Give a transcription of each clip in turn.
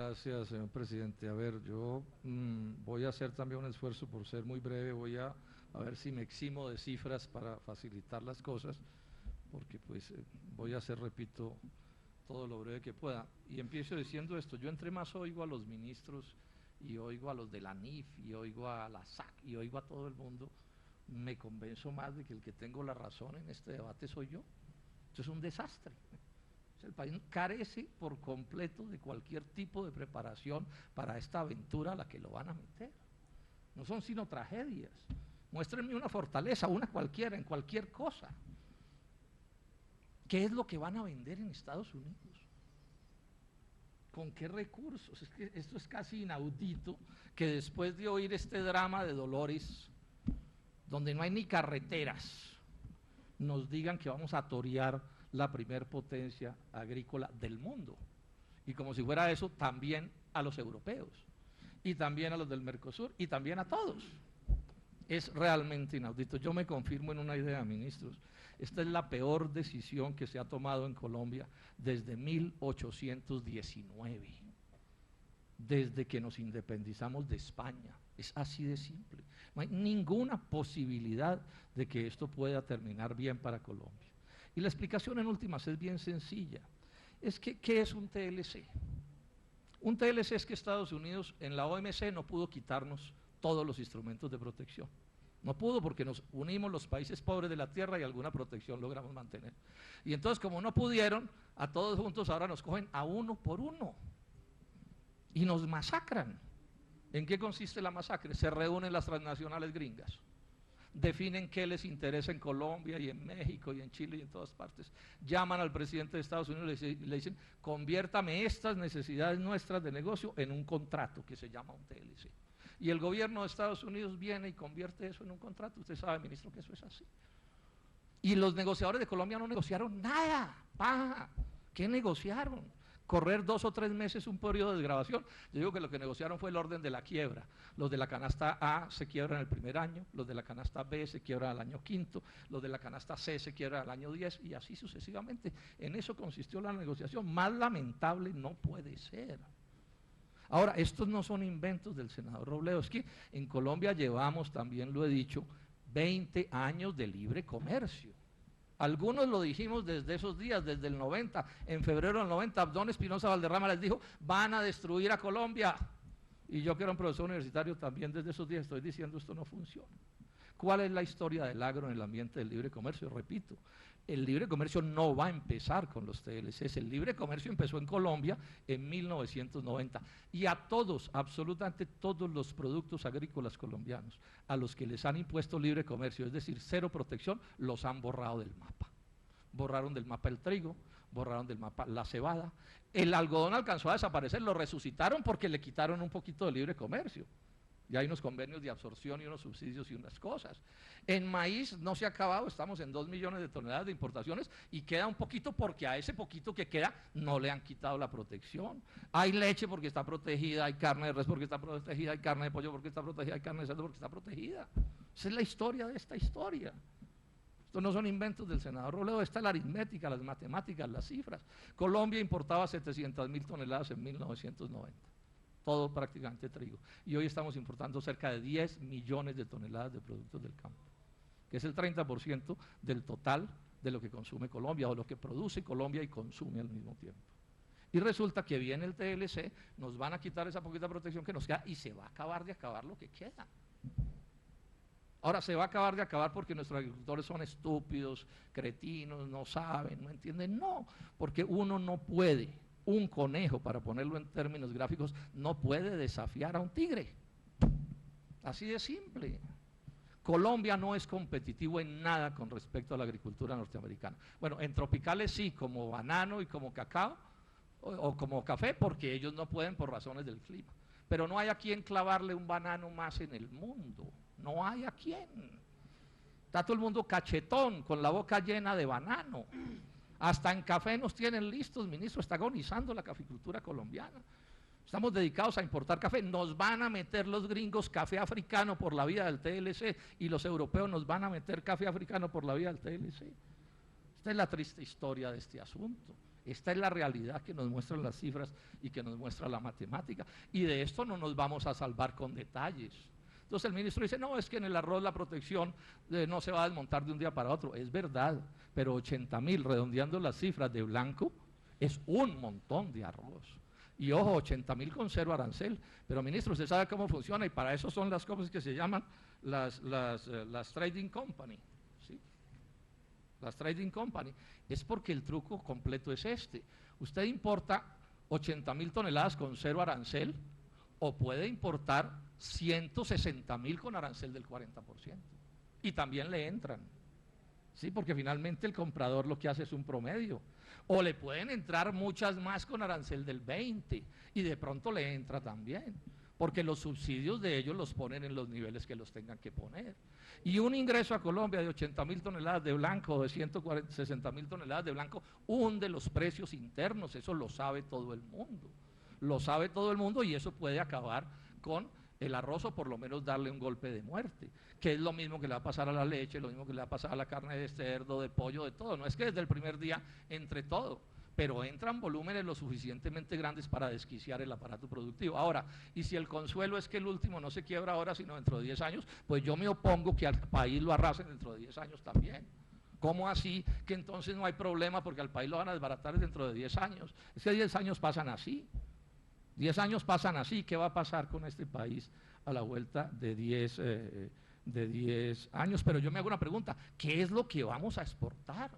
Gracias, señor presidente. A ver, yo voy a hacer también un esfuerzo por ser muy breve, voy a ver si me eximo de cifras para facilitar las cosas, porque pues voy a hacer, repito, todo lo breve que pueda. Y empiezo diciendo esto: yo entre más oigo a los ministros y oigo a los de la NIF y oigo a la SAC y oigo a todo el mundo, me convenzo más de que el que tengo la razón en este debate soy yo. Esto es un desastre. El país carece por completo de cualquier tipo de preparación para esta aventura a la que lo van a meter. No son sino tragedias. Muéstrenme una fortaleza, una cualquiera, en cualquier cosa. ¿Qué es lo que van a vender en Estados Unidos? ¿Con qué recursos? Es que esto es casi inaudito que después de oír este drama de Dolores, donde no hay ni carreteras, nos digan que vamos a torear la primer potencia agrícola del mundo, y como si fuera eso, también a los europeos, y también a los del Mercosur, y también a todos. Es realmente inaudito. Yo me confirmo en una idea, ministros: esta es la peor decisión que se ha tomado en Colombia desde 1819, desde que nos independizamos de España. Es así de simple. No hay ninguna posibilidad de que esto pueda terminar bien para Colombia. Y la explicación en últimas es bien sencilla. Es que, ¿qué es un TLC? Un TLC es que Estados Unidos en la OMC no pudo quitarnos todos los instrumentos de protección. No pudo, porque nos unimos los países pobres de la tierra y alguna protección logramos mantener. Y entonces, como no pudieron, a todos juntos ahora nos cogen a uno por uno y nos masacran. ¿En qué consiste la masacre? Se reúnen las transnacionales gringas, definen qué les interesa en Colombia y en México y en Chile y en todas partes, llaman al presidente de Estados Unidos y le dicen: conviértame estas necesidades nuestras de negocio en un contrato que se llama un TLC. Y el gobierno de Estados Unidos viene y convierte eso en un contrato. Usted sabe, ministro, que eso es así. Y los negociadores de Colombia no negociaron nada. ¿Qué negociaron? Correr 2 o 3 meses un periodo de desgravación. Yo digo que lo que negociaron fue el orden de la quiebra. Los de la canasta A se quiebran el primer año, los de la canasta B se quiebran al año 5º, los de la canasta C se quiebran al año 10, y así sucesivamente. En eso consistió la negociación. Más lamentable no puede ser. Ahora, estos no son inventos del senador Robledo, es que en Colombia llevamos, también lo he dicho, 20 años de libre comercio. Algunos lo dijimos desde esos días, desde el 90, en febrero del 90, Abdón Espinosa Valderrama les dijo: van a destruir a Colombia. Y yo, que era un profesor universitario, también desde esos días estoy diciendo: esto no funciona. ¿Cuál es la historia del agro en el ambiente del libre comercio? Repito, el libre comercio no va a empezar con los TLCs. El libre comercio empezó en Colombia en 1990, y a todos, absolutamente todos los productos agrícolas colombianos a los que les han impuesto libre comercio, es decir, cero protección, los han borrado del mapa. Borraron del mapa el trigo, borraron del mapa la cebada. El algodón alcanzó a desaparecer, lo resucitaron porque le quitaron un poquito de libre comercio. Y hay unos convenios de absorción y unos subsidios y unas cosas. En maíz no se ha acabado, estamos en 2 millones de toneladas de importaciones y queda un poquito, porque a ese poquito que queda no le han quitado la protección. Hay leche porque está protegida, hay carne de res porque está protegida, hay carne de pollo porque está protegida, hay carne de cerdo porque está protegida. Esa es la historia de esta historia. Estos no son inventos del senador Robledo, está la aritmética, las matemáticas, las cifras. Colombia importaba 700.000 toneladas en 1990. Todo prácticamente trigo, y hoy estamos importando cerca de 10 millones de toneladas de productos del campo, que es el 30% del total de lo que consume Colombia, o lo que produce Colombia y consume al mismo tiempo. Y resulta que viene el TLC, nos van a quitar esa poquita protección que nos queda, y se va a acabar de acabar lo que queda. Ahora, se va a acabar de acabar porque nuestros agricultores son estúpidos, cretinos, no saben, no entienden. No, porque uno no puede. Un conejo, para ponerlo en términos gráficos, no puede desafiar a un tigre. Así de simple. Colombia no es competitivo en nada con respecto a la agricultura norteamericana. Bueno, en tropicales sí, como banano y como cacao, o como café, porque ellos no pueden por razones del clima. Pero no hay a quien clavarle un banano más en el mundo. No hay a quien. Está todo el mundo cachetón, con la boca llena de banano. Hasta en café nos tienen listos, ministro, está agonizando la caficultura colombiana. Estamos dedicados a importar café, nos van a meter los gringos café africano por la vía del TLC, y los europeos nos van a meter café africano por la vía del TLC. Esta es la triste historia de este asunto. Esta es la realidad que nos muestran las cifras y que nos muestra la matemática. Y de esto no nos vamos a salvar con detalles. Entonces el ministro dice, no, es que en el arroz la protección no se va a desmontar de un día para otro. Es verdad, pero 80.000, redondeando las cifras de blanco, es un montón de arroz. Y ojo, 80.000 con cero arancel. Pero ministro, usted sabe cómo funciona y para eso son las cosas que se llaman las trading company. ¿Sí? Las trading company. Es porque el truco completo es este. Usted importa 80.000 toneladas con cero arancel o puede importar 160.000 con arancel del 40%. Y también le entran. ¿Sí? Porque finalmente el comprador lo que hace es un promedio. O le pueden entrar muchas más con arancel del 20% y de pronto le entra también. Porque los subsidios de ellos los ponen en los niveles que los tengan que poner. Y un ingreso a Colombia de 80.000 toneladas de blanco o de 160.000 toneladas de blanco hunde los precios internos, eso lo sabe todo el mundo. Lo sabe todo el mundo y eso puede acabar con el arroz o por lo menos darle un golpe de muerte, que es lo mismo que le va a pasar a la leche, lo mismo que le va a pasar a la carne de cerdo, de pollo, de todo. No es que desde el primer día entre todo, pero entran volúmenes lo suficientemente grandes para desquiciar el aparato productivo. Ahora, y si el consuelo es que el último no se quiebra ahora, sino dentro de 10 años, pues yo me opongo que al país lo arrasen dentro de 10 años también. ¿Cómo así que entonces no hay problema porque al país lo van a desbaratar dentro de 10 años? Es que 10 años pasan así. 10 años pasan así. ¿Qué va a pasar con este país a la vuelta de 10 años? Pero yo me hago una pregunta, ¿qué es lo que vamos a exportar?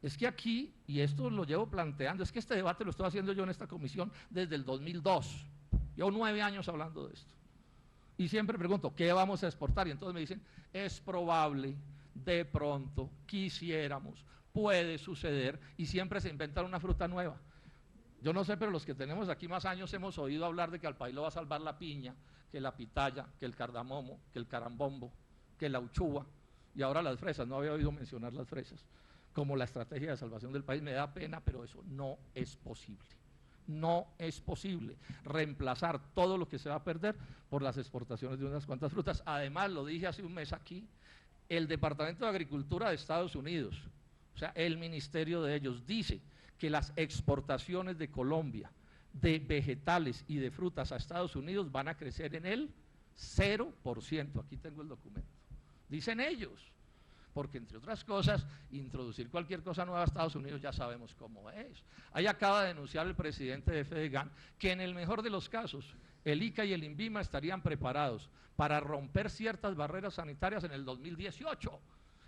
Es que aquí, y esto lo llevo planteando, es que este debate lo estoy haciendo yo en esta comisión desde el 2002. Llevo 9 años hablando de esto. Y siempre pregunto, ¿qué vamos a exportar? Y entonces me dicen, es probable, de pronto, quisiéramos, puede suceder, y siempre se inventan una fruta nueva. Yo no sé, pero los que tenemos aquí más años hemos oído hablar de que al país lo va a salvar la piña, que la pitaya, que el cardamomo, que el carambombo, que la uchúa, y ahora las fresas. No había oído mencionar las fresas como la estrategia de salvación del país. Me da pena, pero eso no es posible. No es posible reemplazar todo lo que se va a perder por las exportaciones de unas cuantas frutas. Además, lo dije hace un mes aquí, el Departamento de Agricultura de Estados Unidos, o sea, el ministerio de ellos, dice que las exportaciones de Colombia de vegetales y de frutas a Estados Unidos van a crecer en el 0%. Aquí tengo el documento. Dicen ellos. Porque entre otras cosas, introducir cualquier cosa nueva a Estados Unidos ya sabemos cómo es. Ahí acaba de denunciar el presidente de FEDEGAN que en el mejor de los casos, el ICA y el INVIMA estarían preparados para romper ciertas barreras sanitarias en el 2018.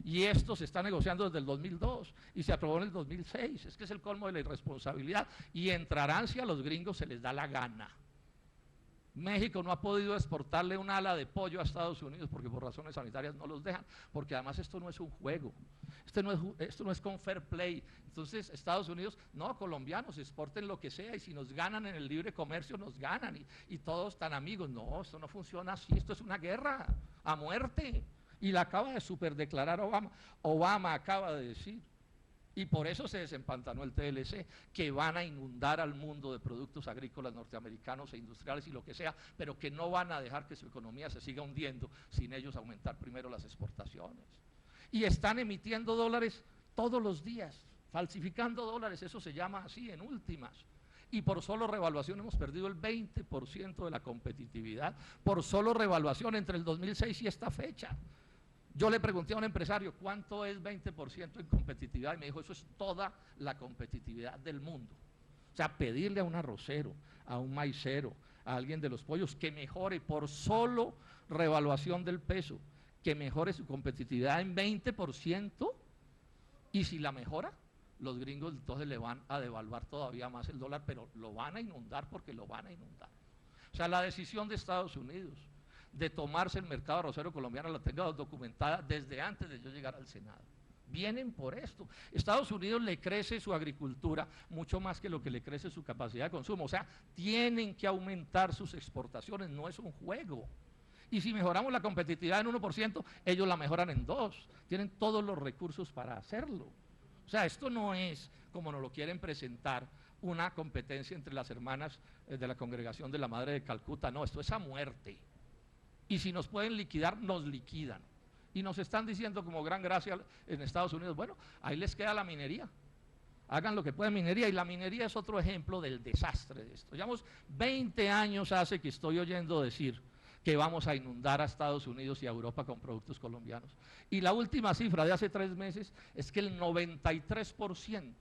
Y esto se está negociando desde el 2002 y se aprobó en el 2006. Es que es el colmo de la irresponsabilidad. Y entrarán si a los gringos se les da la gana. México no ha podido exportarle un ala de pollo a Estados Unidos porque por razones sanitarias no los dejan, porque además esto no es un juego, esto no es con fair play. Entonces Estados Unidos, no, colombianos, exporten lo que sea y si nos ganan en el libre comercio nos ganan y todos tan amigos. No, esto no funciona así, esto es una guerra a muerte y la acaba de superdeclarar Obama. Obama acaba de decir. Y por eso se desempantanó el TLC, que van a inundar al mundo de productos agrícolas norteamericanos e industriales y lo que sea, pero que no van a dejar que su economía se siga hundiendo sin ellos aumentar primero las exportaciones. Y están emitiendo dólares todos los días, falsificando dólares, eso se llama así en últimas. Y por solo revaluación hemos perdido el 20% de la competitividad, por solo revaluación entre el 2006 y esta fecha. Yo le pregunté a un empresario, ¿cuánto es 20% en competitividad? Y me dijo, eso es toda la competitividad del mundo. O sea, pedirle a un arrocero, a un maicero, a alguien de los pollos, que mejore por solo revaluación del peso, que mejore su competitividad en 20%, y si la mejora, los gringos entonces le van a devaluar todavía más el dólar, pero lo van a inundar porque lo van a inundar. O sea, la decisión de Estados Unidos de tomarse el mercado arrocero colombiano la tengo documentada desde antes de yo llegar al Senado. Vienen por esto. Estados Unidos le crece su agricultura mucho más que lo que le crece su capacidad de consumo. O sea, tienen que aumentar sus exportaciones, no es un juego. Y si mejoramos la competitividad en 1%, ellos la mejoran en 2%. Tienen todos los recursos para hacerlo. O sea, esto no es, como nos lo quieren presentar, una competencia entre las hermanas de la Congregación de la Madre de Calcuta. No, esto es a muerte. Y si nos pueden liquidar, nos liquidan. Y nos están diciendo como gran gracia en Estados Unidos, bueno, ahí les queda la minería hagan lo que puedan minería, y la minería es otro ejemplo del desastre de esto. Llevamos 20 años hace que estoy oyendo decir que vamos a inundar a Estados Unidos y a Europa con productos colombianos. Y la última cifra de hace 3 meses es que el 93%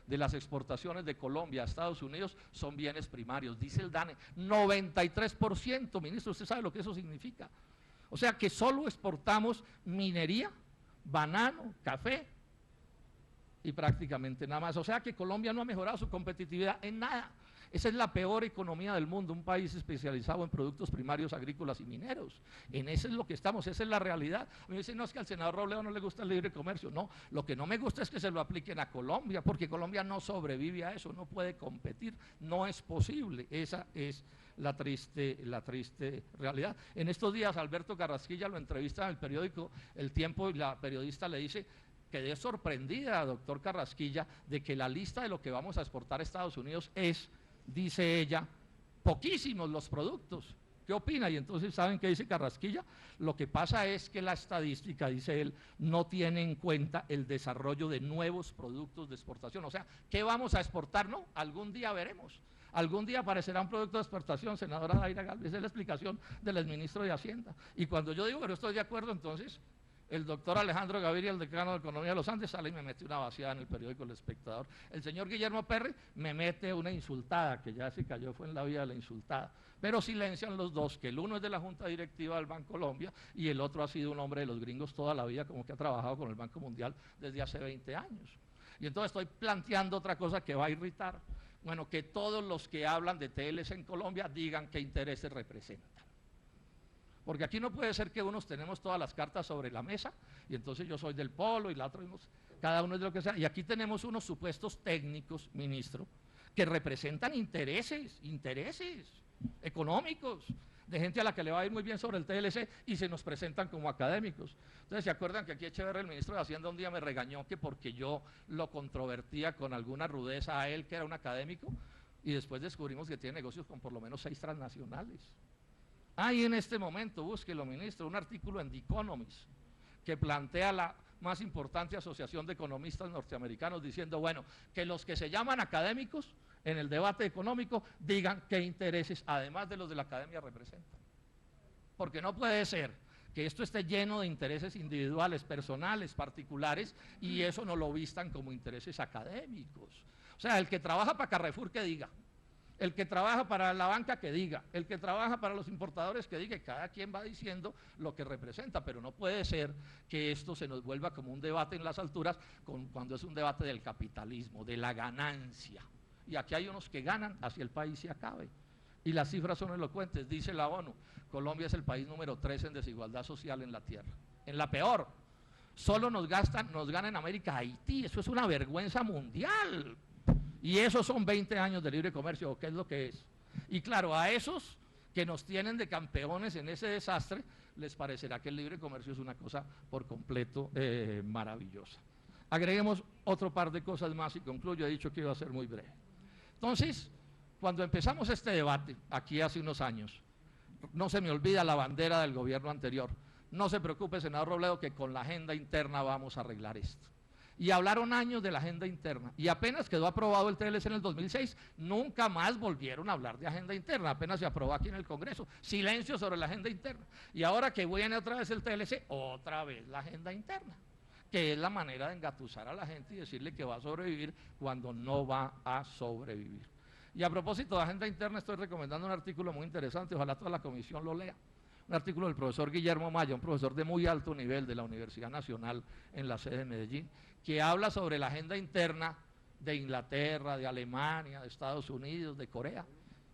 de las exportaciones de Colombia a Estados Unidos son bienes primarios, dice el DANE. 93%, ministro, usted sabe lo que eso significa. O sea que solo exportamos minería, banano, café y prácticamente nada más. O sea que Colombia no ha mejorado su competitividad en nada. Esa es la peor economía del mundo, un país especializado en productos primarios agrícolas y mineros. En eso es lo que estamos, esa es la realidad. Me dicen, no, es que al senador Robledo no le gusta el libre comercio. No, lo que no me gusta es que se lo apliquen a Colombia, porque Colombia no sobrevive a eso, no puede competir, no es posible. Esa es la triste realidad. En estos días Alberto Carrasquilla lo entrevista en el periódico El Tiempo y la periodista le dice: quedé sorprendida, doctor Carrasquilla, de que la lista de lo que vamos a exportar a Estados Unidos es, dice ella, poquísimos los productos. ¿Qué opina? Y entonces, ¿saben qué dice Carrasquilla? Lo que pasa es que la estadística, dice él, no tiene en cuenta el desarrollo de nuevos productos de exportación. O sea, ¿qué vamos a exportar? No, algún día veremos. Algún día aparecerá un producto de exportación, senadora Daira Galvez. Esa es la explicación del exministro de Hacienda. Y cuando yo digo que no estoy de acuerdo, entonces el doctor Alejandro Gaviria, el decano de Economía de los Andes, sale y me mete una vaciada en el periódico El Espectador. El señor Guillermo Perry me mete una insultada, que ya se cayó, fue en la vía de la insultada. Pero silencian los dos, que el uno es de la Junta Directiva del Bancolombia y el otro ha sido un hombre de los gringos toda la vida, como que ha trabajado con el Banco Mundial desde hace 20 años. Y entonces estoy planteando otra cosa que va a irritar. Bueno, que todos los que hablan de TLC en Colombia digan qué intereses representan. Porque aquí no puede ser que unos tenemos todas las cartas sobre la mesa, y entonces yo soy del polo y la otra, cada uno es de lo que sea. Y aquí tenemos unos supuestos técnicos, ministro, que representan intereses económicos, de gente a la que le va a ir muy bien sobre el TLC, y se nos presentan como académicos. Entonces, ¿se acuerdan que aquí Echeverri, el ministro de Hacienda, un día me regañó que porque yo lo controvertía con alguna rudeza a él, que era un académico, y después descubrimos que tiene negocios con por lo menos 6 transnacionales? Hay en este momento, búsquelo, ministro, un artículo en The Economist que plantea la más importante asociación de economistas norteamericanos diciendo, bueno, que los que se llaman académicos en el debate económico digan qué intereses, además de los de la academia, representan. Porque no puede ser que esto esté lleno de intereses individuales, personales, particulares, y eso no lo vistan como intereses académicos. O sea, el que trabaja para Carrefour, que diga. El que trabaja para la banca, que diga. El que trabaja para los importadores, que diga. Y cada quien va diciendo lo que representa, pero no puede ser que esto se nos vuelva como un debate en las alturas cuando es un debate del capitalismo, de la ganancia. Y aquí hay unos que ganan, así el país se acabe. Y las cifras son elocuentes, dice la ONU, Colombia es el país número 3 en desigualdad social en la tierra, en la peor. Solo nos gana en América Haití, eso es una vergüenza mundial. Y esos son 20 años de libre comercio, ¿qué es lo que es? Y claro, a esos que nos tienen de campeones en ese desastre, les parecerá que el libre comercio es una cosa por completo maravillosa. Agreguemos otro par de cosas más y concluyo, he dicho que iba a ser muy breve. Entonces, cuando empezamos este debate, aquí hace unos años, no se me olvida la bandera del gobierno anterior, no se preocupe, senador Robledo, que con la agenda interna vamos a arreglar esto. Y hablaron años de la agenda interna, y apenas quedó aprobado el TLC en el 2006, nunca más volvieron a hablar de agenda interna, apenas se aprobó aquí en el Congreso, silencio sobre la agenda interna. Y ahora que viene otra vez el TLC, otra vez la agenda interna, que es la manera de engatusar a la gente y decirle que va a sobrevivir cuando no va a sobrevivir. Y a propósito de agenda interna, estoy recomendando un artículo muy interesante, ojalá toda la comisión lo lea. Un artículo del profesor Guillermo Maya, un profesor de muy alto nivel de la Universidad Nacional en la sede de Medellín, que habla sobre la agenda interna de Inglaterra, de Alemania, de Estados Unidos, de Corea.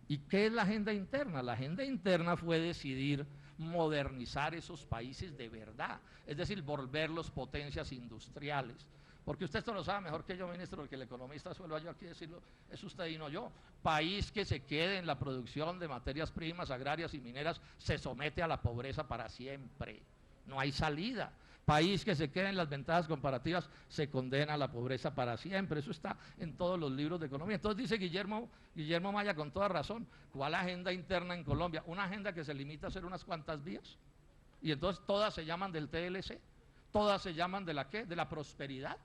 ¿Y qué es la agenda interna? La agenda interna fue decidir modernizar esos países de verdad, es decir, volverlos potencias industriales. Porque usted esto lo sabe mejor que yo, ministro, porque el economista suelo yo aquí decirlo, es usted y no yo. País que se quede en la producción de materias primas agrarias y mineras se somete a la pobreza para siempre, no hay salida. País que se quede en las ventajas comparativas se condena a la pobreza para siempre, eso está en todos los libros de economía. Entonces dice Guillermo Maya con toda razón, ¿cuál agenda interna en Colombia? Una agenda que se limita a hacer unas cuantas vías, y entonces todas se llaman del TLC, todas se llaman de la ¿qué? De la prosperidad.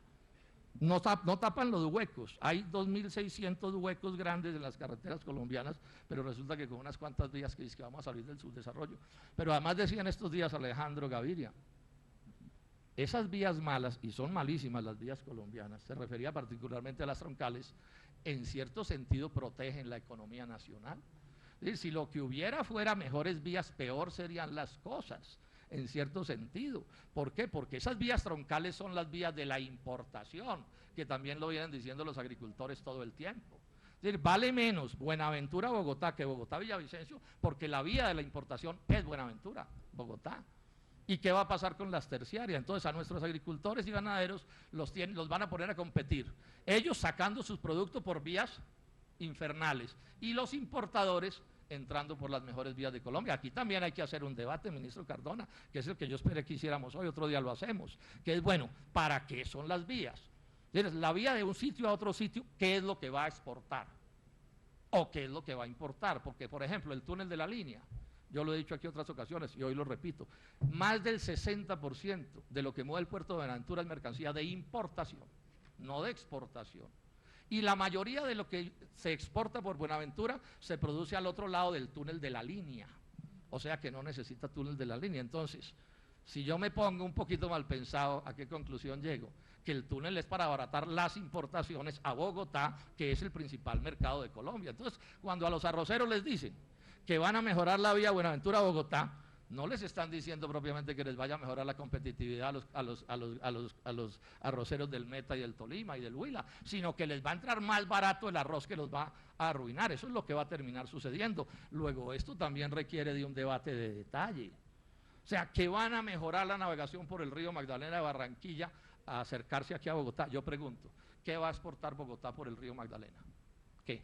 No tapan los huecos. Hay 2.600 huecos grandes en las carreteras colombianas, pero resulta que con unas cuantas vías que dice que vamos a salir del subdesarrollo. Pero además decía en estos días Alejandro Gaviria, esas vías malas, y son malísimas las vías colombianas, se refería particularmente a las troncales, en cierto sentido protegen la economía nacional. Es decir, si lo que hubiera fuera mejores vías, peor serían las cosas, en cierto sentido. ¿Por qué? Porque esas vías troncales son las vías de la importación, que también lo vienen diciendo los agricultores todo el tiempo. Es decir, vale menos Buenaventura, Bogotá, que Bogotá, Villavicencio, porque la vía de la importación es Buenaventura, Bogotá. ¿Y qué va a pasar con las terciarias? Entonces a nuestros agricultores y ganaderos los van a poner a competir, ellos sacando sus productos por vías infernales y los importadores entrando por las mejores vías de Colombia. Aquí también hay que hacer un debate, ministro Cardona, que es el que yo esperé que hiciéramos hoy, otro día lo hacemos, que es, bueno, ¿para qué son las vías? Es la vía de un sitio a otro sitio, ¿qué es lo que va a exportar? ¿O qué es lo que va a importar? Porque, por ejemplo, el túnel de la línea, yo lo he dicho aquí en otras ocasiones y hoy lo repito, más del 60% de lo que mueve el puerto de Buenaventura es mercancía de importación, no de exportación. Y la mayoría de lo que se exporta por Buenaventura se produce al otro lado del túnel de la línea, o sea que no necesita túnel de la línea. Entonces, si yo me pongo un poquito mal pensado, ¿a qué conclusión llego? Que el túnel es para abaratar las importaciones a Bogotá, que es el principal mercado de Colombia. Entonces, cuando a los arroceros les dicen que van a mejorar la vía Buenaventura-Bogotá, no les están diciendo propiamente que les vaya a mejorar la competitividad a los arroceros del Meta y del Tolima y del Huila, sino que les va a entrar más barato el arroz que los va a arruinar. Eso es lo que va a terminar sucediendo. Luego, esto también requiere de un debate de detalle. O sea, que van a mejorar la navegación por el río Magdalena de Barranquilla a acercarse aquí a Bogotá. Yo pregunto, ¿qué va a exportar Bogotá por el río Magdalena? ¿Qué?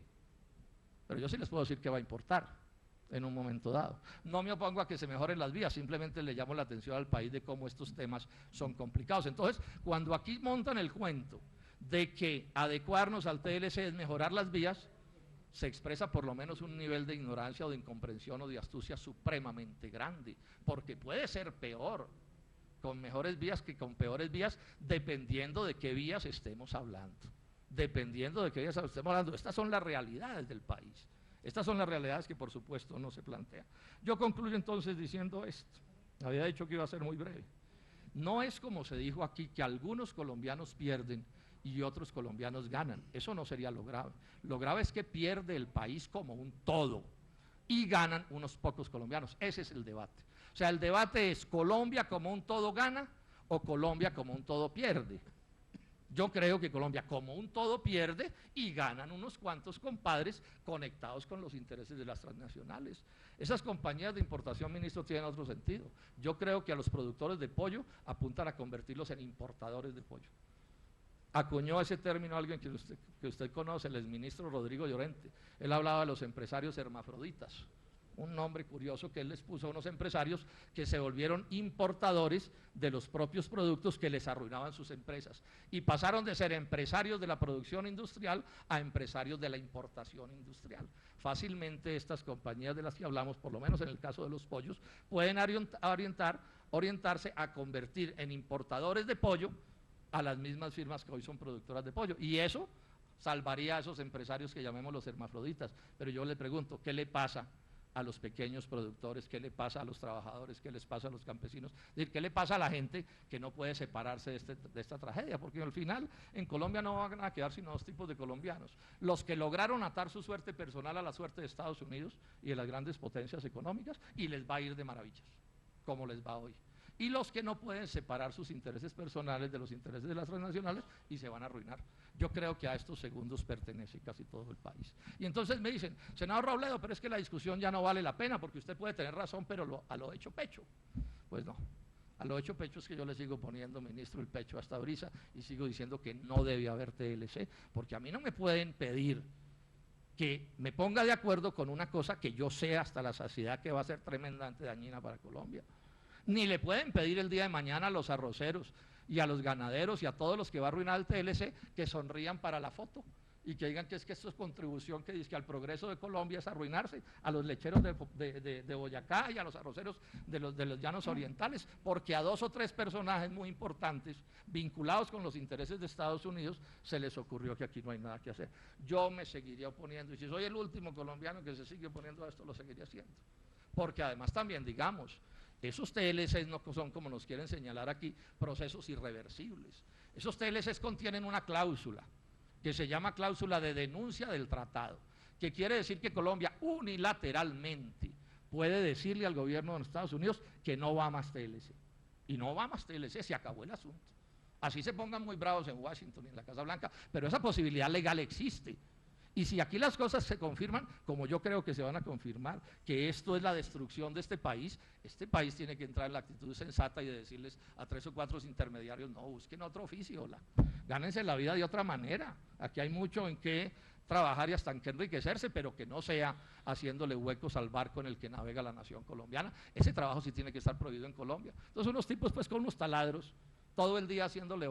Pero yo sí les puedo decir qué va a importar en un momento dado. No me opongo a que se mejoren las vías, simplemente le llamo la atención al país de cómo estos temas son complicados. Entonces, cuando aquí montan el cuento de que adecuarnos al TLC es mejorar las vías, se expresa por lo menos un nivel de ignorancia o de incomprensión o de astucia supremamente grande, porque puede ser peor con mejores vías que con peores vías, dependiendo de qué vías estemos hablando. Dependiendo de qué vías estemos hablando. Estas son las realidades del país. Estas son las realidades que por supuesto no se plantean. Yo concluyo entonces diciendo esto. Había dicho que iba a ser muy breve. No es como se dijo aquí que algunos colombianos pierden y otros colombianos ganan. Eso no sería lo grave. Lo grave es que pierde el país como un todo y ganan unos pocos colombianos. Ese es el debate. O sea, el debate es Colombia como un todo gana o Colombia como un todo pierde. Yo creo que Colombia como un todo pierde y ganan unos cuantos compadres conectados con los intereses de las transnacionales. Esas compañías de importación, ministro, tienen otro sentido. Yo creo que a los productores de pollo apuntan a convertirlos en importadores de pollo. Acuñó ese término alguien que usted conoce, el exministro Rodrigo Llorente. Él hablaba de los empresarios hermafroditas. Un nombre curioso que él les puso a unos empresarios que se volvieron importadores de los propios productos que les arruinaban sus empresas y pasaron de ser empresarios de la producción industrial a empresarios de la importación industrial. Fácilmente estas compañías de las que hablamos, por lo menos en el caso de los pollos, pueden orientarse a convertir en importadores de pollo a las mismas firmas que hoy son productoras de pollo, y eso salvaría a esos empresarios que llamemos los hermafroditas. Pero yo le pregunto, ¿qué le pasa a los pequeños productores? ¿Qué le pasa a los trabajadores? ¿Qué les pasa a los campesinos? Es decir, ¿qué le pasa a la gente que no puede separarse de esta tragedia? Porque al final en Colombia no van a quedar sino dos tipos de colombianos: los que lograron atar su suerte personal a la suerte de Estados Unidos y de las grandes potencias económicas, y les va a ir de maravillas, como les va hoy, y los que no pueden separar sus intereses personales de los intereses de las transnacionales y se van a arruinar. Yo creo que a estos segundos pertenece casi todo el país. Y entonces me dicen, senador Robledo, pero es que la discusión ya no vale la pena porque usted puede tener razón, pero a lo hecho pecho. Pues no, a lo hecho pecho es que yo le sigo poniendo, ministro, el pecho a esta brisa y sigo diciendo que no debe haber TLC, porque a mí no me pueden pedir que me ponga de acuerdo con una cosa que yo sé hasta la saciedad que va a ser tremendamente dañina para Colombia. Ni le pueden pedir el día de mañana a los arroceros y a los ganaderos y a todos los que va a arruinar el TLC que sonrían para la foto y que digan que es que esto es contribución que dice que al progreso de Colombia es arruinarse, a los lecheros de Boyacá y a los arroceros de los llanos orientales, porque a 2 o 3 personajes muy importantes vinculados con los intereses de Estados Unidos se les ocurrió que aquí no hay nada que hacer. Yo me seguiría oponiendo, y si soy el último colombiano que se sigue oponiendo a esto, lo seguiría haciendo, porque además también, digamos, esos TLCs no son, como nos quieren señalar aquí, procesos irreversibles. Esos TLCs contienen una cláusula que se llama cláusula de denuncia del tratado, que quiere decir que Colombia unilateralmente puede decirle al gobierno de los Estados Unidos que no va más TLC. Y no va más TLC, se acabó el asunto. Así se pongan muy bravos en Washington y en la Casa Blanca, pero esa posibilidad legal existe. Y si aquí las cosas se confirman, como yo creo que se van a confirmar, que esto es la destrucción de este país tiene que entrar en la actitud sensata y de decirles a 3 o 4 intermediarios, no, busquen otro oficio, gánense la vida de otra manera. Aquí hay mucho en qué trabajar y hasta en qué enriquecerse, pero que no sea haciéndole huecos al barco en el que navega la nación colombiana. Ese trabajo sí tiene que estar prohibido en Colombia. Entonces unos tipos pues con unos taladros, todo el día haciéndole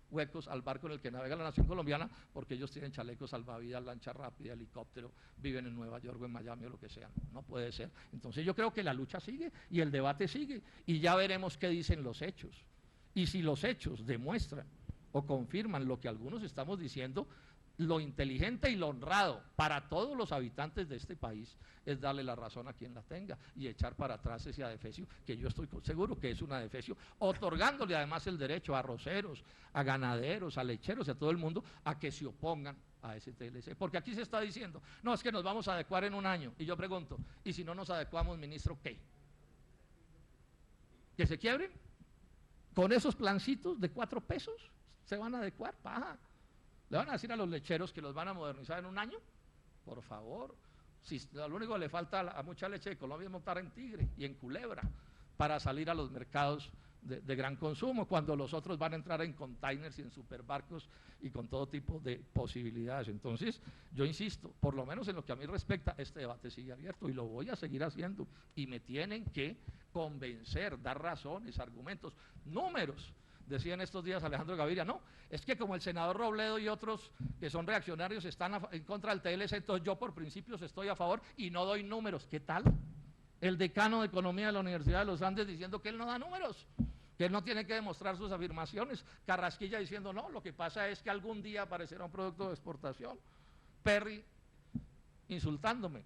huecos al barco en el que navega la nación colombiana, porque ellos tienen chalecos salvavidas, lancha rápida, helicóptero, viven en Nueva York o en Miami o lo que sea. No puede ser. Entonces yo creo que la lucha sigue y el debate sigue, y ya veremos qué dicen los hechos. Y si los hechos demuestran o confirman lo que algunos estamos diciendo, lo inteligente y lo honrado para todos los habitantes de este país es darle la razón a quien la tenga y echar para atrás ese adefesio, que yo estoy seguro que es un adefesio, otorgándole además el derecho a arroceros, a ganaderos, a lecheros y a todo el mundo a que se opongan a ese TLC, porque aquí se está diciendo, no, es que nos vamos a adecuar en un año, y yo pregunto, ¿y si no nos adecuamos, ministro, qué? ¿Que se quiebren? ¿Con esos plancitos de 4 pesos se van a adecuar? Paja. ¿Le van a decir a los lecheros que los van a modernizar en un año? Por favor, si lo único que le falta a mucha leche de Colombia es montar en Tigre y en Culebra para salir a los mercados de gran consumo, cuando los otros van a entrar en containers y en superbarcos y con todo tipo de posibilidades. Entonces, yo insisto, por lo menos en lo que a mí respecta, este debate sigue abierto y lo voy a seguir haciendo, y me tienen que convencer, dar razones, argumentos, números. Decía en estos días Alejandro Gaviria, no, es que como el senador Robledo y otros que son reaccionarios están en contra del TLC, entonces yo por principios estoy a favor y no doy números. ¿Qué tal? El decano de Economía de la Universidad de los Andes diciendo que él no da números, que él no tiene que demostrar sus afirmaciones. Carrasquilla diciendo, no, lo que pasa es que algún día aparecerá un producto de exportación. Perry insultándome.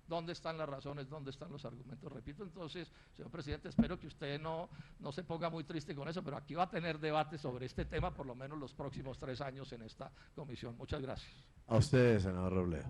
¿Dónde están las razones? ¿Dónde están los argumentos? Repito, entonces, señor presidente, espero que usted no se ponga muy triste con eso, pero aquí va a tener debate sobre este tema por lo menos los próximos 3 años en esta comisión. Muchas gracias. A ustedes, senador Robledo.